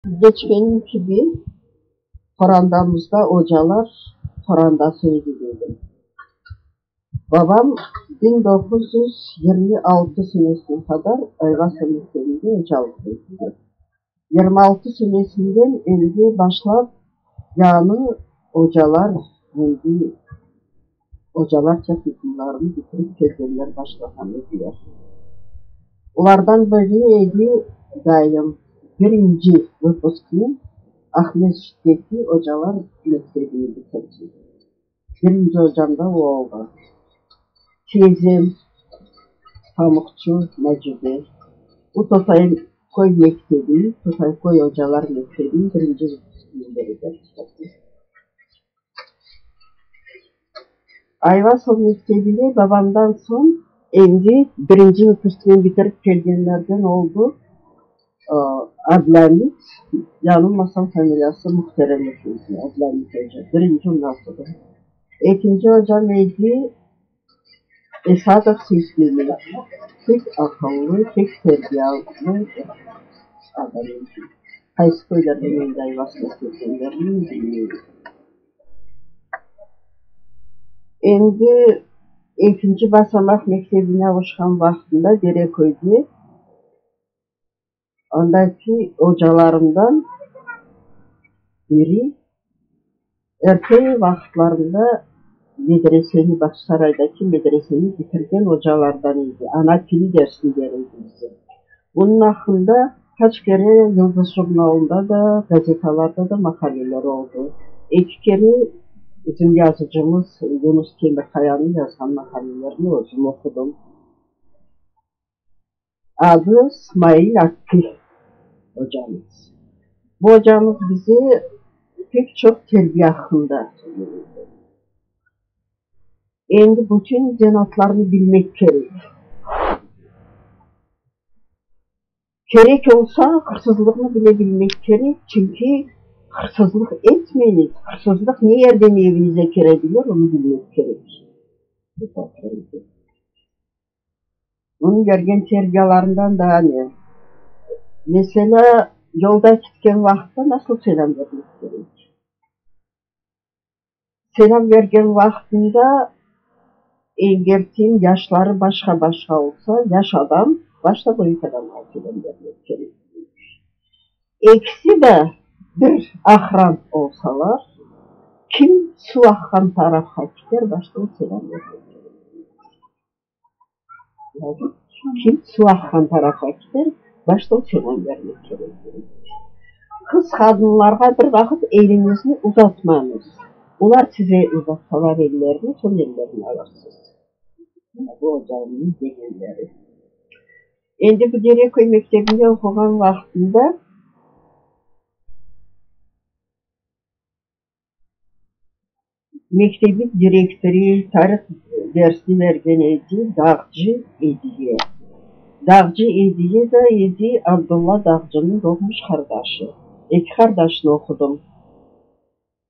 Geçmenin gibi Torandamızda hocalar Torandası edildi. Babam 1926 senesine kadar Ayvaz Mektebinde hocalık etti. 26 senesinden endi başlap yani hocalar endi hocalar çapıklarını bitirip kelgenler başlagan ediler. Ulardan biri edi dayım birinci выпускник Ahmet Şiddetli Hocalar Mektebi'ni bitirdi. Birinci hocam da o oldu. Teyzem Pamukçu Mecidi. Bu Totay Koy Mektebi, Totay Koy Hocalar Mektebi birinci müdürleri bitirdi. Ayvasov Mektebi'ni babamdan son endi birinci выпускник bitirip gelgenlerden oldu. Adlanit, yanılmasam familyası Muhterem Adlanit Hoca. Birinci ondan sonra. İkinci hocam neydi? Esadov Sesli'nin tek akıllı, tek terbiyeli adamıydı. Hayskoylardan önde Ayvasov Mektebi'lerini bilmiyorum. Endi ikinci basamak mektebine uçkan vaxtında Derekoy'da ondaki hocalarımdan biri erken vaxtlarında medreseni, Başsaray'daki medreseni bitirgen hocalardan idi. Ana dili dersini verirdi bize. Bunun hakkında kaç kere Yıldız Jurnalında da, gazetalarda da makaleler oldu. İki kere bizim yazıcımız Yunus Kemirkaya'nın yazan makalelerini özüm okudum. Adı İsmail Hakkı hocamız. Bu hocamız bizi pek çok terbiye hakkında söylüyordu. Endi bütün zenatlarını bilmek gerek. Gerek olsa hırsızlığını bile bilmek gerek. Çünkü hırsızlık etmeyiniz. Hırsızlık ne yerden evinize girebilir onu bilmek gerek. Onun görgen terbiyelerinden daha ne? Mesela yolda gitken vaxtda nasıl selam vermek gerek? Selam vergen vaxtında eğer yaşları başka olsa, yaş adam başta büyük adamlar selam vermek gerek. Eksi de bir ahram olsalar, kim su akkan tarafa gider, başta o selam vermek gerek. Kim su akkan tarafa gider, başta o selam vermek gerek. Kız kadınlarga bir vakit elinizni uzatmanız. Ular size uzatsalar ellerini, son ellerini alırsınız. Bu hocamın degenleri. Endi bu Derekoy Mektebi'nde okugan vaxtında mektebin direktörü tarih dersi vergen edi Dağcı Ediye. Dağcı Ediye de edi Abdullah Dağcı'nın doğmuş kardeşi. İki kardeşini okudum.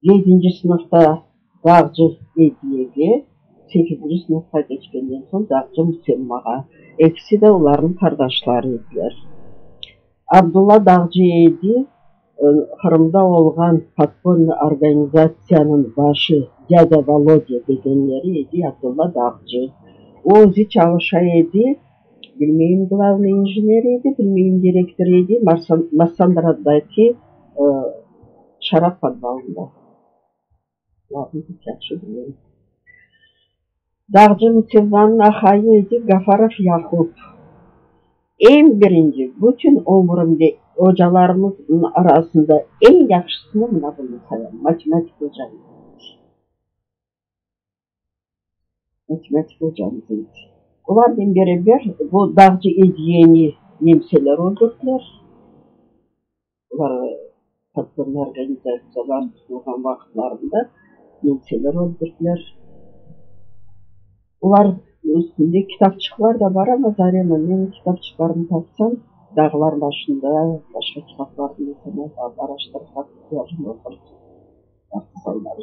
7. sınıfta Dağcı Ediye'ye, 8. sınıfta geçkenden son Dağcı Müselmağa. İkisi de onların kardeşleriydiler. Abdullah Dağcı Edi, Kırım'da olğan patronlu organizasiyanın başı Dede Volodya degenleri edi Abdullah Dağcı. O özü çalışa edi, bilmeyin glavni injiner edi, bilmeyin direktör edi, Massandradaki şarap podvalında. Yaxşı biliyorum. Dağcı Müselman'ın ahayı edi Gafarov Yakup. En birinci, bütün ömrümde hocalarımızın arasında en yaxşısını buna bunu sayarım. Matematik hocam. Matematik hocamızıydı. Onlardan beraber bu Dağcı Ediye'ni nemseler öldürdüler. Onlar patron organizasyonlar tutulgan vaxtlarında nemseler öldürdüler. Onlar üstünde kitapçıklar da var ama Zarema benim kitapçıklarını tapsam dağlar başında başka kitaplarını mesela araştırıp bakıyorum okursun. Aksallar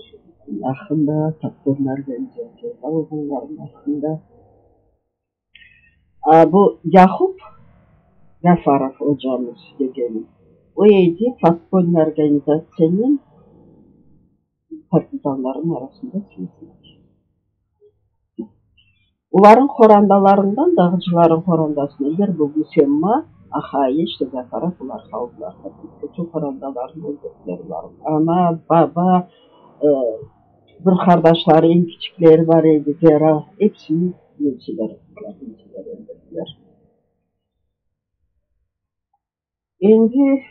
hakkında, patronlar benziyor. Bunların hakkında. Bu Yakup Gafarov hocamız degenim. Oydi подпольный организацияның партизанların арасында сүйесілер. Уларын хорандаларından дағыжыларын хорандасына бір бұл Үсемма, Ахайы, Штезапара бұлар қалдылар. Bütün xorandaların öldürdüler. Ana, baba, bir kardeşleri, en küçükleri var idi, Zera. Hepsini elçiler öldürdüler. Endi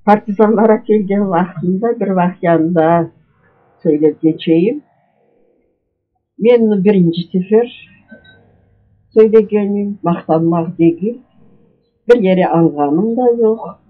partizanlara kelgen vaxtında bir vaxyanda söylep geçeyim. Men birinci sefer söylegenim, maqtanmaq değil. Bir yere alğanım da yok.